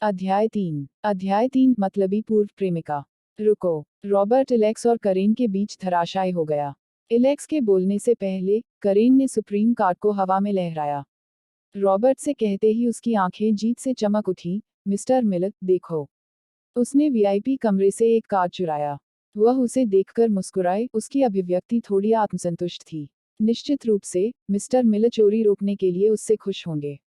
अध्याय 3 मतलबी पूर्व प्रेमिका। रुको। रॉबर्ट इलेक्स और करेन के बीच धराशायी हो गया। इलेक्स के बोलने से पहले करेन ने सुप्रीम कार्ड को हवा में लहराया। रॉबर्ट से कहते ही उसकी आंखें जीत से चमक उठी। मिस्टर मिलर, देखो। उसने वीआईपी कमरे से एक कार्ड चुराया। वह उसे देखकर मुस्कुराए, उसकी अभिव्यक्ति थोड़ी आत्मसंतुष्ट थी। निश्चित रूप से मिस्टर मिलर चोरी रोकने के लिए उससे खुश होंगे।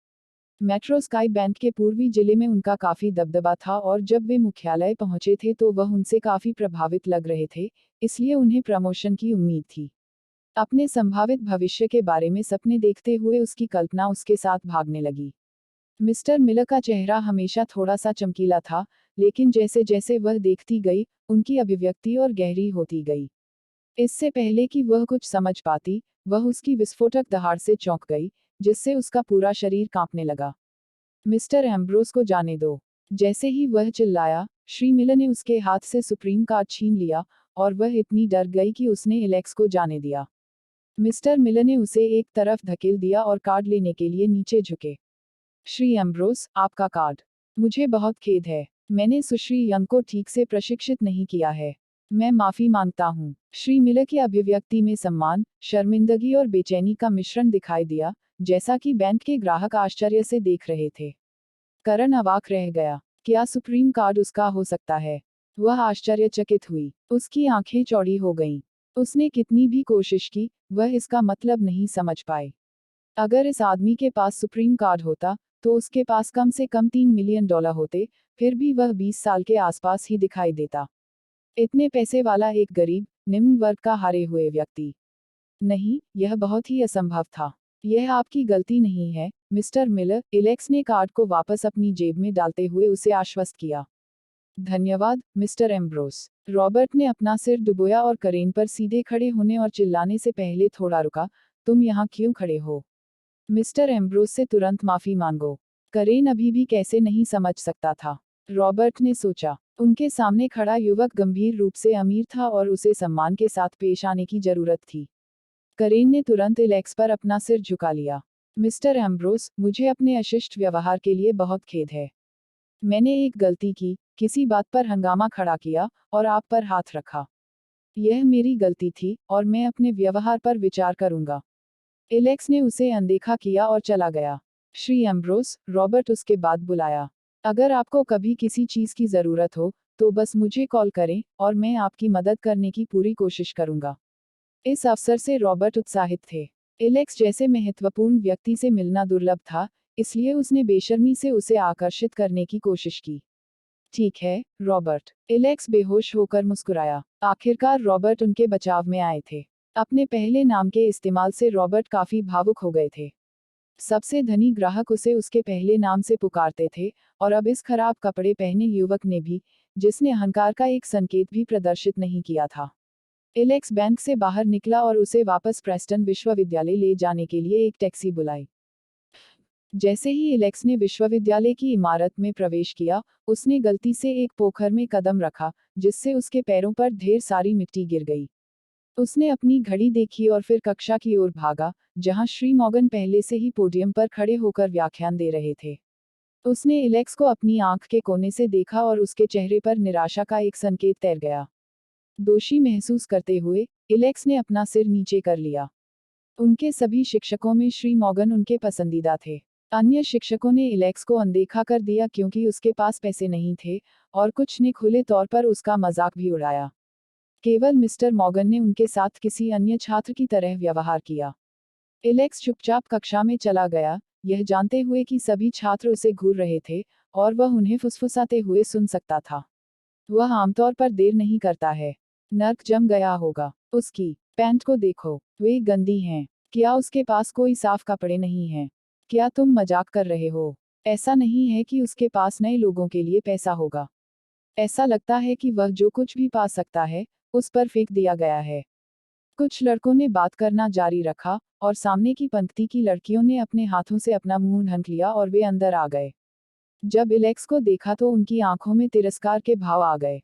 मेट्रो स्काई बैंक के पूर्वी जिले में उनका काफी दबदबा था और जब वे मुख्यालय पहुंचे थे तो वह उनसे काफी प्रभावित लग रहे थे, इसलिए उन्हें प्रमोशन की उम्मीद थी। अपने संभावित भविष्य के बारे में सपने देखते हुए उसकी कल्पना उसके साथ भागने लगी। मिस्टर मिलर का चेहरा हमेशा थोड़ा सा चमकीला था, लेकिन जैसे जैसे वह देखती गई, उनकी अभिव्यक्ति और गहरी होती गई। इससे पहले कि वह कुछ समझ पाती, वह उसकी विस्फोटक दहाड़ से चौंक गई, जिससे उसका पूरा शरीर कांपने लगा। मिस्टर एम्ब्रोस को जाने दो। जैसे ही वह चिल्लाया, श्री मिलर ने उसके हाथ से सुप्रीम कार्ड छीन लिया, और वह इतनी डर गई कि उसने इलेक्स को जाने दिया। मिस्टर मिलर ने उसे एक तरफ धकेल दिया और कार्ड लेने के लिए नीचे झुके। श्री एम्ब्रोस, आपका कार्ड। मुझे बहुत खेद है, मैंने सुश्री यंग को ठीक से प्रशिक्षित नहीं किया है। मैं माफी मांगता हूँ। श्री मिलर की अभिव्यक्ति में सम्मान, शर्मिंदगी और बेचैनी का मिश्रण दिखाई दिया, जैसा कि बैंक के ग्राहक आश्चर्य से देख रहे थे। करण अवाक रह गया। क्या सुप्रीम कार्ड उसका हो सकता है? वह आश्चर्यचकित हुई। उसकी आंखें चौड़ी हो गईं। उसने कितनी भी कोशिश की, वह इसका मतलब नहीं समझ पाई। अगर इस आदमी के पास सुप्रीम कार्ड होता, तो उसके पास कम से कम $3 मिलियन होते, फिर भी वह 20 साल के आसपास ही दिखाई देता। इतने पैसे वाला एक गरीब, निम्न वर्ग का हारे हुए व्यक्ति। नहीं, यह बहुत ही असंभव था। यह आपकी गलती नहीं है, मिस्टर मिलर, इलेक्स ने कार्ड को वापस अपनी जेब में डालते हुए उसे आश्वस्त किया। धन्यवाद, मिस्टर एम्ब्रोस। रॉबर्ट ने अपना सिर डुबोया और करेन पर सीधे खड़े होने और चिल्लाने से पहले थोड़ा रुका। तुम यहाँ क्यों खड़े हो? मिस्टर एम्ब्रोस से तुरंत माफी मांगो। करेन अभी भी कैसे नहीं समझ सकता था। रॉबर्ट ने सोचा, उनके सामने खड़ा युवक गंभीर रूप से अमीर था और उसे सम्मान के साथ पेश आने की जरूरत थी। करेन ने तुरंत इलेक्स पर अपना सिर झुका लिया। मिस्टर एम्ब्रोस, मुझे अपने अशिष्ट व्यवहार के लिए बहुत खेद है। मैंने एक गलती की, किसी बात पर हंगामा खड़ा किया, और आप पर हाथ रखा। यह मेरी गलती थी, और मैं अपने व्यवहार पर विचार करूंगा। इलेक्स ने उसे अनदेखा किया और चला गया। श्री एम्ब्रोस, रॉबर्ट उसके बाद बुलाया। अगर आपको कभी किसी चीज की जरूरत हो, तो बस मुझे कॉल करें, और मैं आपकी मदद करने की पूरी कोशिश करूंगा। इस अवसर से रॉबर्ट उत्साहित थे। इलेक्स जैसे महत्वपूर्ण व्यक्ति से मिलना दुर्लभ था, इसलिए उसने बेशर्मी से उसे आकर्षित करने की कोशिश की। ठीक है, रॉबर्ट। इलेक्स बेहोश होकर मुस्कुराया। आखिरकार रॉबर्ट उनके बचाव में आए थे। अपने पहले नाम के इस्तेमाल से रॉबर्ट काफी भावुक हो गए थे। सबसे धनी ग्राहक उसे उसके पहले नाम से पुकारते थे, और अब इस खराब कपड़े पहने युवक ने भी, जिसने अहंकार का एक संकेत भी प्रदर्शित नहीं किया था। इलेक्स बैंक से बाहर निकला और उसे वापस प्रेस्टन विश्वविद्यालय ले जाने के लिए एक टैक्सी बुलाई। जैसे ही इलेक्स ने विश्वविद्यालय की इमारत में प्रवेश किया, उसने गलती से एक पोखर में कदम रखा, जिससे उसके पैरों पर ढेर सारी मिट्टी गिर गई। उसने अपनी घड़ी देखी और फिर कक्षा की ओर भागा, जहां श्री मॉर्गन पहले से ही पोडियम पर खड़े होकर व्याख्यान दे रहे थे। उसने इलेक्स को अपनी आंख के कोने से देखा और उसके चेहरे पर निराशा का एक संकेत तैर गया। दोषी महसूस करते हुए, इलेक्स ने अपना सिर नीचे कर लिया। उनके सभी शिक्षकों में श्री मॉर्गन उनके पसंदीदा थे। अन्य शिक्षकों ने इलेक्स को अनदेखा कर दिया क्योंकि उसके पास पैसे नहीं थे, और कुछ ने खुले तौर पर उसका मजाक भी उड़ाया। केवल मिस्टर मॉर्गन ने उनके साथ किसी अन्य छात्र की तरह व्यवहार किया। इलेक्स चुपचाप कक्षा में चला गया, यह जानते हुए कि सभी छात्र उसे घूर रहे थे, और वह उन्हें फुसफुसाते हुए सुन सकता था। वह आमतौर पर देर नहीं करता है। नर्क जम गया होगा। उसकी पैंट को देखो, वे गंदी हैं। क्या उसके पास कोई साफ कपड़े नहीं हैं? क्या तुम मजाक कर रहे हो? ऐसा नहीं है कि उसके पास नए लोगों के लिए पैसा होगा। ऐसा लगता है कि वह जो कुछ भी पा सकता है, उस पर फेंक दिया गया है। कुछ लड़कों ने बात करना जारी रखा, और सामने की पंक्ति की लड़कियों ने अपने हाथों से अपना मुंह ढक लिया और वे अंदर आ गए। जब इलेक्स को देखा तो उनकी आंखों में तिरस्कार के भाव आ गए।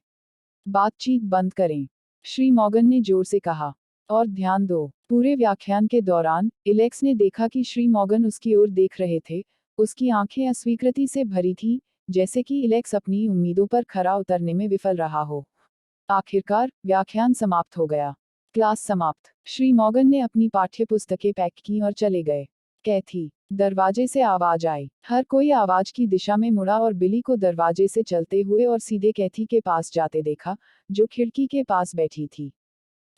बातचीत बंद करें, श्री मॉर्गन ने जोर से कहा। और ध्यान दो। पूरे व्याख्यान के दौरान, इलेक्स ने देखा कि श्री मॉर्गन उसकी ओर देख रहे थे। उसकी आंखें अस्वीकृति से भरी थीं, जैसे कि इलेक्स अपनी उम्मीदों पर खरा उतरने में विफल रहा हो। आखिरकार व्याख्यान समाप्त हो गया। क्लास समाप्त। श्री मॉर्गन ने अपनी पाठ्यपुस्तकें पैक की और चले गए। कैथी। दरवाजे से आवाज आई। हर कोई आवाज की दिशा में मुड़ा और बिली को दरवाजे से चलते हुए और सीधे कैथी के पास जाते देखा, जो खिड़की के पास बैठी थी।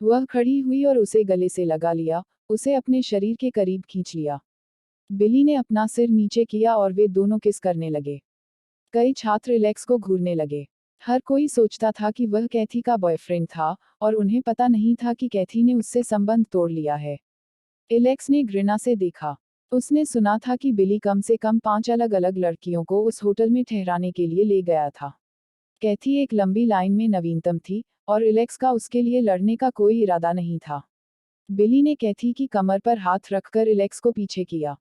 वह खड़ी हुई और उसे गले से लगा लिया, उसे अपने शरीर के करीब खींच लिया। बिली ने अपना सिर नीचे किया और वे दोनों किस करने लगे। कई छात्र इलेक्स को घूरने लगे। हर कोई सोचता था कि वह कैथी का बॉयफ्रेंड था, और उन्हें पता नहीं था कि कैथी ने उससे संबंध तोड़ लिया है। इलेक्स ने घृणा से देखा। उसने सुना था कि बिली कम से कम 5 अलग अलग लड़कियों को उस होटल में ठहराने के लिए ले गया था। कैथी एक लंबी लाइन में नवीनतम थी, और इलेक्स का उसके लिए लड़ने का कोई इरादा नहीं था। बिली ने कैथी की कमर पर हाथ रखकर इलेक्स को पीछे किया।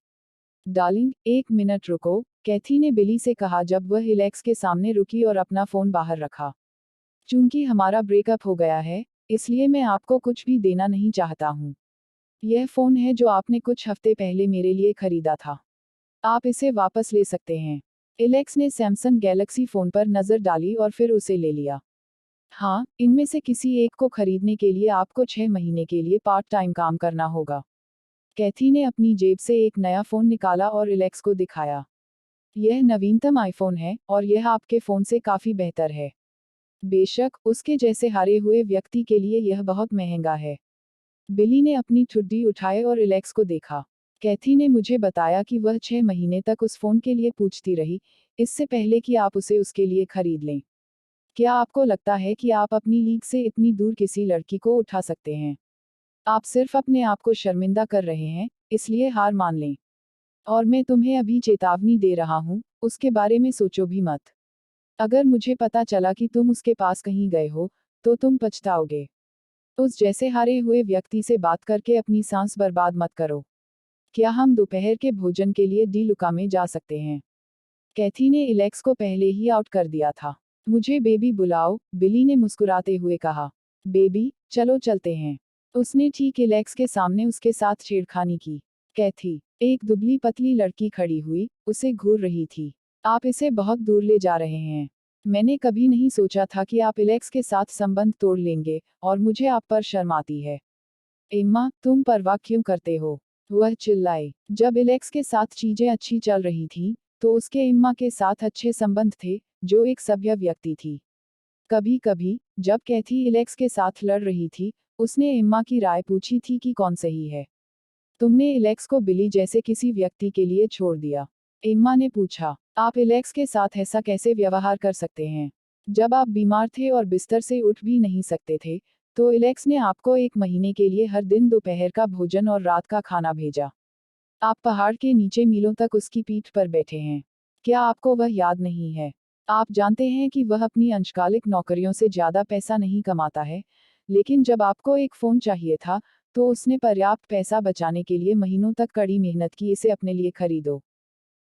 डार्लिंग, 1 मिनट रुको, कैथी ने बिली से कहा जब वह इलेक्स के सामने रुकी और अपना फोन बाहर रखा। चूंकि हमारा ब्रेकअप हो गया है, इसलिए मैं आपको कुछ भी देना नहीं चाहता हूँ। यह फोन है जो आपने कुछ हफ्ते पहले मेरे लिए खरीदा था। आप इसे वापस ले सकते हैं। इलेक्स ने सैमसंग गैलेक्सी फोन पर नजर डाली और फिर उसे ले लिया। हाँ, इनमें से किसी एक को खरीदने के लिए आपको 6 महीने के लिए पार्ट टाइम काम करना होगा। कैथी ने अपनी जेब से एक नया फोन निकाला और इलेक्स को दिखाया। यह नवीनतम आईफोन है, और यह आपके फोन से काफी बेहतर है। बेशक, उसके जैसे हारे हुए व्यक्ति के लिए यह बहुत महंगा है। बिली ने अपनी ठुड्डी उठाए और इलेक्स को देखा। कैथी ने मुझे बताया कि वह 6 महीने तक उस फोन के लिए पूछती रही, इससे पहले कि आप उसे उसके लिए खरीद लें। क्या आपको लगता है कि आप अपनी लीग से इतनी दूर किसी लड़की को उठा सकते हैं? आप सिर्फ अपने आप को शर्मिंदा कर रहे हैं, इसलिए हार मान लें। और मैं तुम्हें अभी चेतावनी दे रहा हूँ, उसके बारे में सोचो भी मत। अगर मुझे पता चला कि तुम उसके पास कहीं गए हो, तो तुम पछताओगे। उस जैसे हारे हुए व्यक्ति से बात करके अपनी सांस बर्बाद मत करो। क्या हम दोपहर के भोजन के लिए डी लुका में जा सकते हैं? कैथी ने इलेक्स को पहले ही आउट कर दिया था। मुझे बेबी बुलाओ, बिली ने मुस्कुराते हुए कहा। बेबी, चलो चलते हैं। उसने ठीक इलेक्स के सामने उसके साथ छेड़खानी की। कैथी, एक दुबली पतली लड़की खड़ी हुई, उसे घूर रही थी। आप इसे बहुत दूर ले जा रहे हैं। मैंने कभी नहीं सोचा था कि आप इलेक्स के साथ संबंध तोड़ लेंगे, और मुझे आप पर शर्म आती है। एम्मा, तुम परवाह क्यों करते हो? वह चिल्लाई। जब इलेक्स के साथ चीजें अच्छी चल रही थीं, तो उसके एम्मा के साथ अच्छे संबंध थे, जो एक सभ्य व्यक्ति थी। कभी कभी, जब कैथी इलेक्स के साथ लड़ रही थी, उसने एम्मा की राय पूछी थी कि कौन सही है। तुमने इलेक्स को बिली जैसे किसी व्यक्ति के लिए छोड़ दिया। एम्मा ने पूछा। आप इलेक्स के साथ ऐसा कैसे व्यवहार कर सकते हैं? जब आप बीमार थे और बिस्तर से उठ भी नहीं सकते थे, तो इलेक्स ने आपको 1 महीने के लिए हर दिन दोपहर का भोजन और रात का खाना भेजा। आप पहाड़ के नीचे मीलों तक उसकी पीठ पर बैठे हैं। क्या आपको वह याद नहीं है? आप जानते हैं कि वह अपनी अंशकालिक नौकरियों से ज्यादा पैसा नहीं कमाता है, लेकिन जब आपको एक फोन चाहिए था, तो उसने पर्याप्त पैसा बचाने के लिए महीनों तक कड़ी मेहनत की। इसे अपने लिए खरीदो,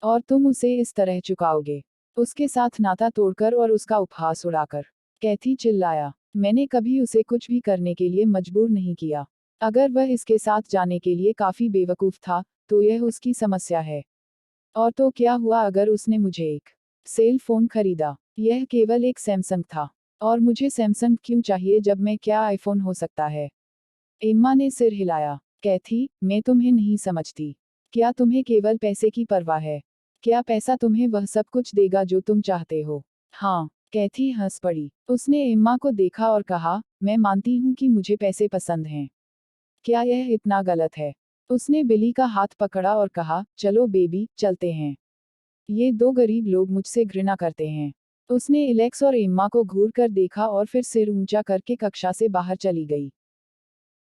और तुम उसे इस तरह चुकाओगे, उसके साथ नाता तोड़कर और उसका उपहास उड़ाकर। कैथी चिल्लाया। मैंने कभी उसे कुछ भी करने के लिए मजबूर नहीं किया। अगर वह इसके साथ जाने के लिए काफी बेवकूफ था, तो यह उसकी समस्या है। और तो क्या हुआ अगर उसने मुझे एक सेल फोन खरीदा? यह केवल एक सैमसंग था। और मुझे सैमसंग क्यों चाहिए जब मैं क्या आईफोन हो सकता है? एम्मा ने सिर हिलाया। कैथी, मैं तुम्हें नहीं समझती। क्या तुम्हें केवल पैसे की परवाह है? क्या पैसा तुम्हें वह सब कुछ देगा जो तुम चाहते हो? हाँ। कैथी हंस पड़ी। उसने एम्मा को देखा और कहा, मैं मानती हूँ कि मुझे पैसे पसंद हैं। क्या यह इतना गलत है? उसने बिली का हाथ पकड़ा और कहा, चलो बेबी, चलते हैं। ये दो गरीब लोग मुझसे घृणा करते हैं। उसने इलेक्स और एम्मा को घूर कर देखा और फिर सिर ऊंचा करके कक्षा से बाहर चली गई।